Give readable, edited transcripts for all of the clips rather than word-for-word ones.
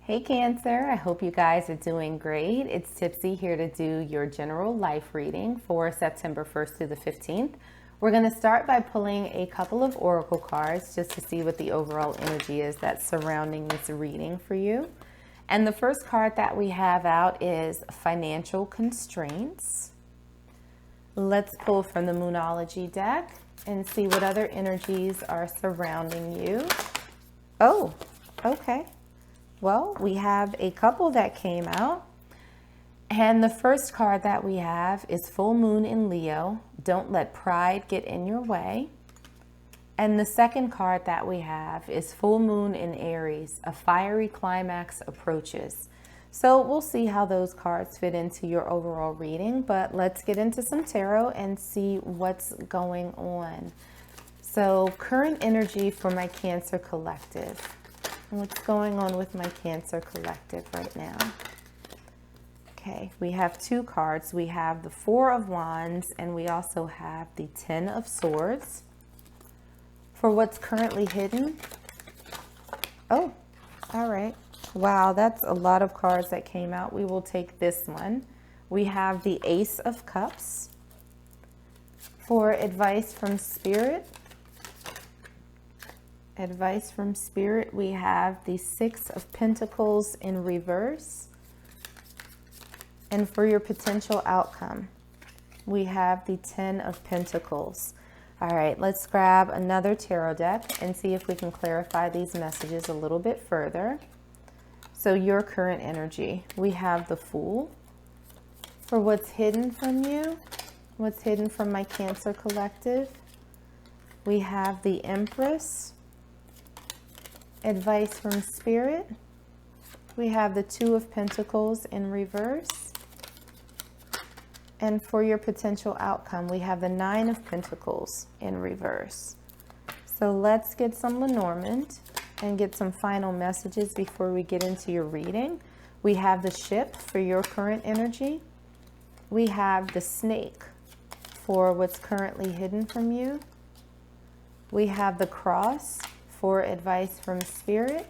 Hey Cancer, I hope you guys are doing great. It's Tipsy here to do your general life reading for September 1st through the 15th. We're going to start by pulling a couple of oracle cards just to see what the overall energy is that's surrounding this reading for you. And the first card that we have out is Financial Constraints. Let's pull from the Moonology deck and see what other energies are surrounding you. Oh, okay. Well, we have a couple that came out, and the first card that we have is Full Moon in Leo. Don't let pride get in your way. And the second card that we have is Full Moon in Aries. A fiery climax approaches. So we'll see how those cards fit into your overall reading, but let's get into some tarot and see what's going on. So current energy for my Cancer collective. What's going on with my Cancer collective right now? Okay, we have two cards. We have the Four of Wands and we also have the Ten of Swords. For what's currently hidden. Oh, all right. Wow, that's a lot of cards that came out. We will take this one. We have the Ace of Cups. For advice from Spirit. Advice from Spirit, we have the Six of Pentacles in reverse. And for your potential outcome, we have the Ten of Pentacles. All right, let's grab another tarot deck and see if we can clarify these messages a little bit further. So your current energy, we have the Fool. For what's hidden from you, what's hidden from my Cancer collective, we have the Empress. Advice from Spirit, we have the Two of Pentacles in reverse. And for your potential outcome, we have the Nine of Pentacles in reverse. So let's get some Lenormand and get some final messages before we get into your reading. We have the Ship for your current energy. We have the Snake for what's currently hidden from you. We have the Cross for advice from Spirit.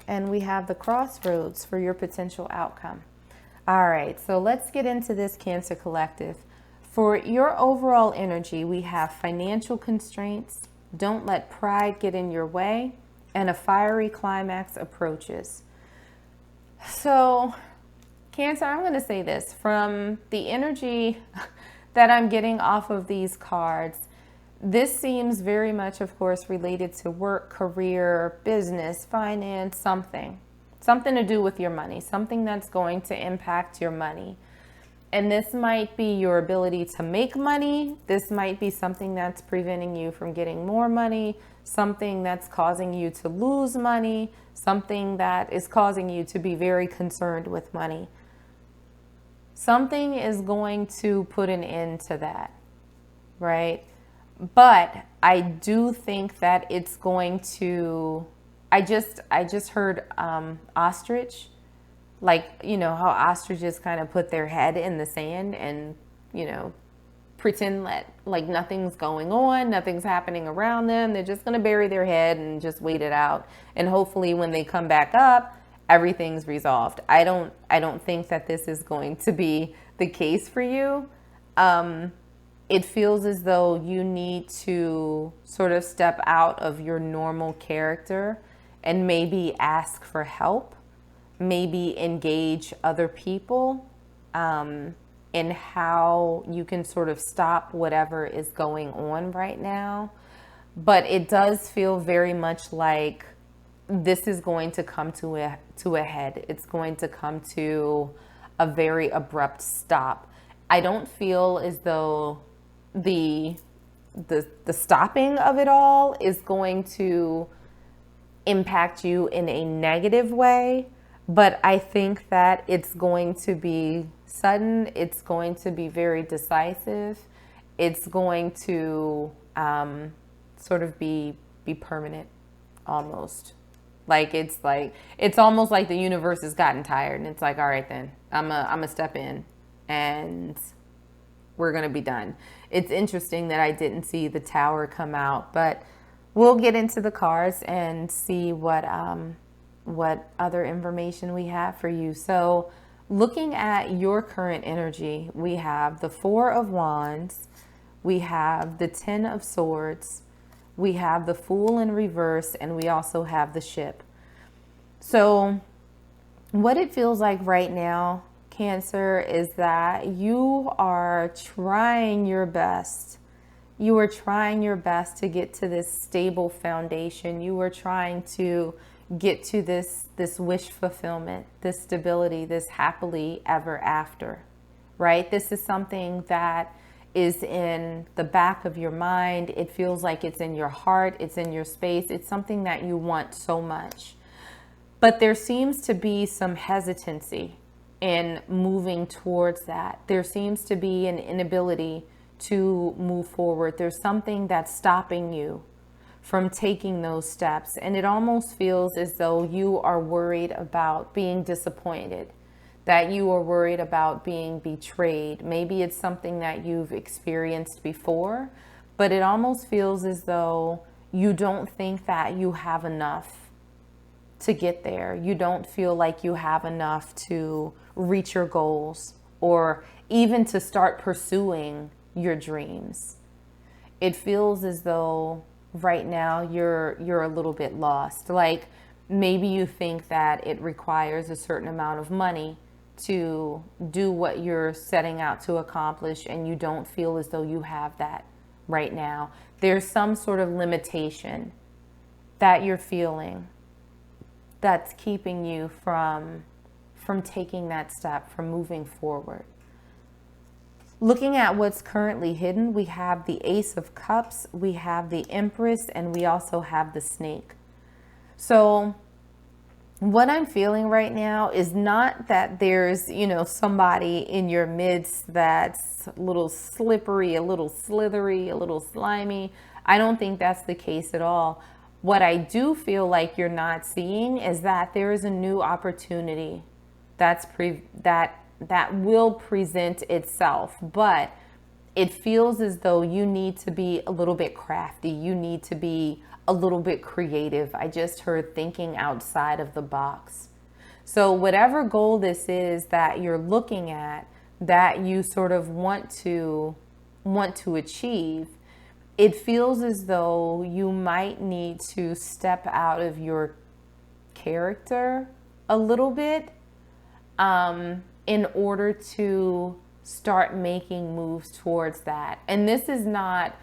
And we have the Crossroads for your potential outcome. All right, so let's get into this Cancer collective. For your overall energy, we have financial constraints, don't let pride get in your way, and a fiery climax approaches. So, Cancer, I'm going to say this. From the energy that I'm getting off of these cards, this seems very much, of course, related to work, career, business, finance, something to do with your money, something that's going to impact your money. And this might be your ability to make money. This might be something that's preventing you from getting more money, something that's causing you to lose money, something that is causing you to be very concerned with money. Something is going to put an end to that, right? But I do think that it's going to, I just heard ostrich, like, you know, how ostriches kind of put their head in the sand and, you know, pretend that like nothing's going on, nothing's happening around them. They're just going to bury their head and just wait it out. And hopefully when they come back up, everything's resolved. I don't think that this is going to be the case for you. It feels as though you need to sort of step out of your normal character and maybe ask for help, maybe engage other people in how you can sort of stop whatever is going on right now. But it does feel very much like this is going to come to a head. It's going to come to a very abrupt stop. I don't feel as though the stopping of it all is going to impact you in a negative way, but I think that it's going to be sudden, it's going to be very decisive, it's going to sort of be permanent almost. Like it's almost like the universe has gotten tired and it's like, all right then, I'm a step in and we're going to be done. It's interesting that I didn't see the Tower come out, but we'll get into the cards and see what what other information we have for you. So looking at your current energy, we have the Four of Wands, we have the Ten of Swords, we have the Fool in reverse, and we also have the Ship. So what it feels like right now, Cancer, is that you are trying your best. You are trying your best to get to this stable foundation. You are trying to get to this wish fulfillment, this stability, this happily ever after, right? This is something that is in the back of your mind. It feels like it's in your heart. It's in your space. It's something that you want so much. But there seems to be some hesitancy in moving towards that. There seems to be an inability to move forward. There's something that's stopping you from taking those steps. And it almost feels as though you are worried about being disappointed, that you are worried about being betrayed. Maybe it's something that you've experienced before, but it almost feels as though you don't think that you have enough to get there. You don't feel like you have enough to reach your goals or even to start pursuing your dreams. It feels as though right now you're a little bit lost. Like maybe you think that it requires a certain amount of money to do what you're setting out to accomplish, and you don't feel as though you have that right now. There's some sort of limitation that you're feeling that's keeping you from taking that step, from moving forward. Looking at what's currently hidden, we have the Ace of Cups, we have the Empress, and we also have the Snake. So what I'm feeling right now is not that there's, somebody in your midst that's a little slippery, a little slithery, a little slimy. I don't think that's the case at all. What I do feel like you're not seeing is that there is a new opportunity that will present itself, but it feels as though you need to be a little bit crafty. You need to be a little bit creative. I just heard thinking outside of the box. So whatever goal this is that you're looking at, that you sort of want to achieve, it feels as though you might need to step out of your character a little bit in order to start making moves towards that. And this is not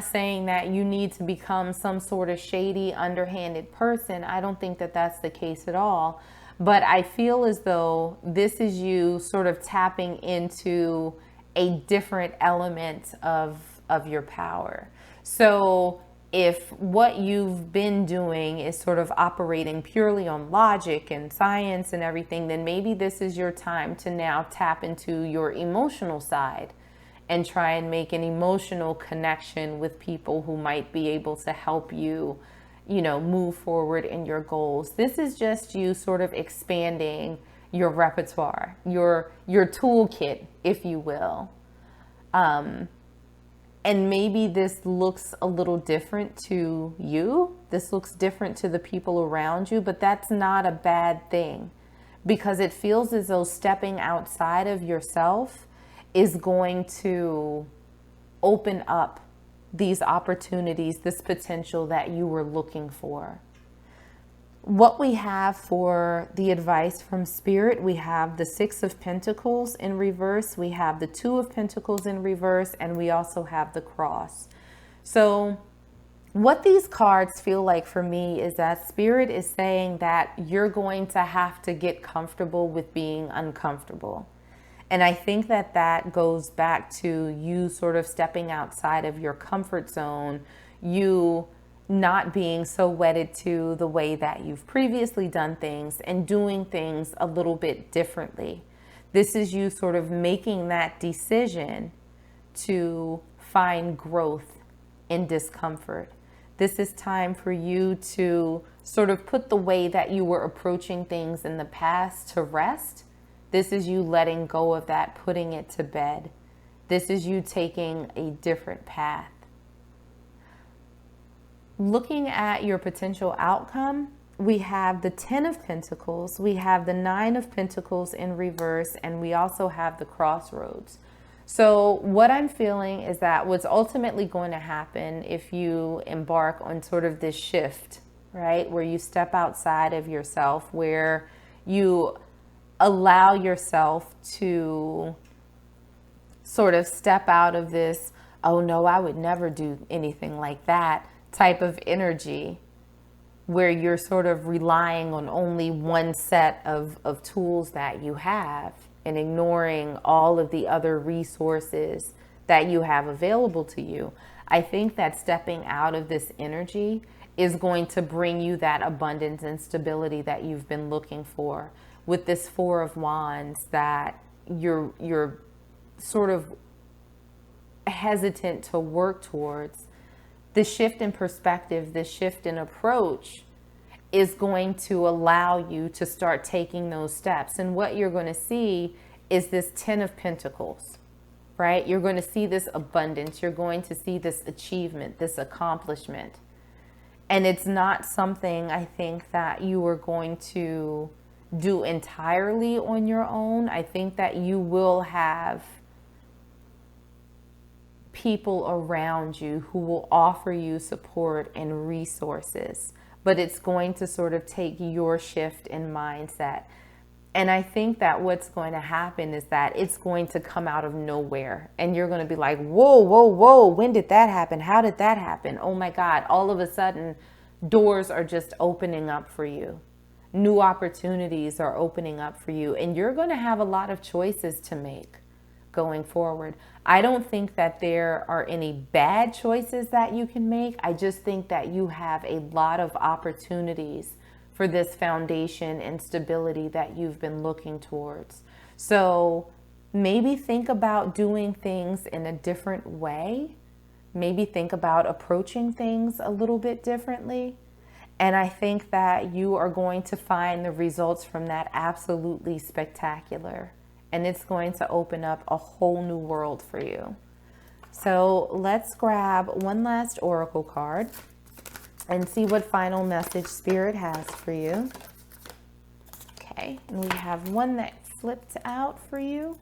saying that you need to become some sort of shady, underhanded person. I don't think that that's the case at all. But I feel as though this is you sort of tapping into a different element of your power. So if what you've been doing is sort of operating purely on logic and science and everything, then maybe this is your time to now tap into your emotional side and try and make an emotional connection with people who might be able to help you, move forward in your goals. This is just you sort of expanding your repertoire, your toolkit, if you will. And maybe this looks a little different to you. This looks different to the people around you, but that's not a bad thing, because it feels as though stepping outside of yourself is going to open up these opportunities, this potential that you were looking for. What we have for the advice from Spirit, we have the Six of Pentacles in reverse, we have the Two of Pentacles in reverse, and we also have the Cross. So what these cards feel like for me is that Spirit is saying that you're going to have to get comfortable with being uncomfortable. And I think that goes back to you sort of stepping outside of your comfort zone, you not being so wedded to the way that you've previously done things and doing things a little bit differently. This is you sort of making that decision to find growth in discomfort. This is time for you to sort of put the way that you were approaching things in the past to rest. This is you letting go of that, putting it to bed. This is you taking a different path. Looking at your potential outcome, we have the 10 of Pentacles, we have the 9 of Pentacles in reverse, and we also have the crossroads. So what I'm feeling is that what's ultimately going to happen if you embark on sort of this shift, right, where you step outside of yourself, where you allow yourself to sort of step out of this, oh no, I would never do anything like that type of energy, where you're sort of relying on only one set of tools that you have and ignoring all of the other resources that you have available to you. I think that stepping out of this energy is going to bring you that abundance and stability that you've been looking for. With this Four of Wands that you're sort of hesitant to work towards, the shift in perspective, the shift in approach is going to allow you to start taking those steps. And what you're going to see is this 10 of Pentacles, right? You're going to see this abundance. You're going to see this achievement, this accomplishment. And it's not something I think that you are going to do entirely on your own. I think that you will have people around you who will offer you support and resources, but it's going to sort of take your shift in mindset. And I think that what's going to happen is that it's going to come out of nowhere, and you're going to be like, whoa, whoa, whoa, when did that happen? How did that happen? Oh my God, all of a sudden doors are just opening up for you. New opportunities are opening up for you, and you're going to have a lot of choices to make going forward. I don't think that there are any bad choices that you can make. I just think that you have a lot of opportunities for this foundation and stability that you've been looking towards. So maybe think about doing things in a different way. Maybe think about approaching things a little bit differently. And I think that you are going to find the results from that absolutely spectacular. And it's going to open up a whole new world for you. So let's grab one last oracle card and see what final message Spirit has for you. Okay, and we have one that flipped out for you.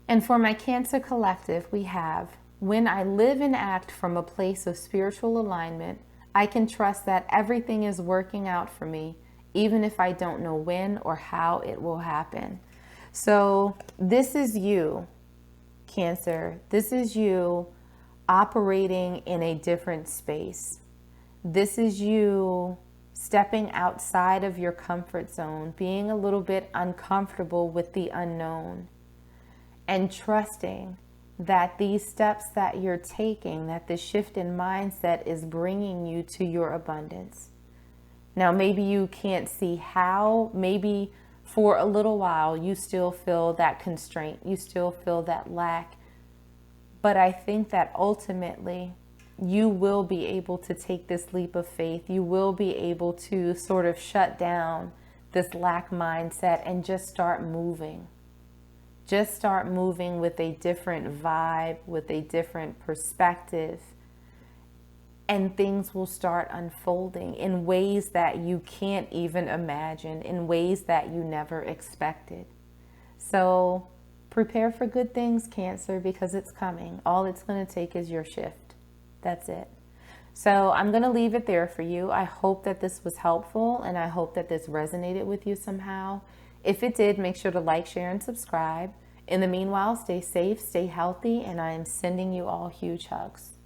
And for my Cancer Collective, we have, when I live and act from a place of spiritual alignment, I can trust that everything is working out for me, even if I don't know when or how it will happen. So this is you, Cancer. This is you operating in a different space. This is you stepping outside of your comfort zone, being a little bit uncomfortable with the unknown, and trusting that these steps that you're taking, that the shift in mindset is bringing you to your abundance. Now, maybe you can't see how, maybe for a little while you still feel that constraint, you still feel that lack, but I think that ultimately you will be able to take this leap of faith. You will be able to sort of shut down this lack mindset and just start moving. Just start moving with a different vibe, with a different perspective, and things will start unfolding in ways that you can't even imagine, in ways that you never expected. So prepare for good things, Cancer, because it's coming. All it's going to take is your shift. That's it. So I'm going to leave it there for you. I hope that this was helpful, and I hope that this resonated with you somehow. If it did, make sure to like, share, and subscribe. In the meanwhile, stay safe, stay healthy, and I am sending you all huge hugs.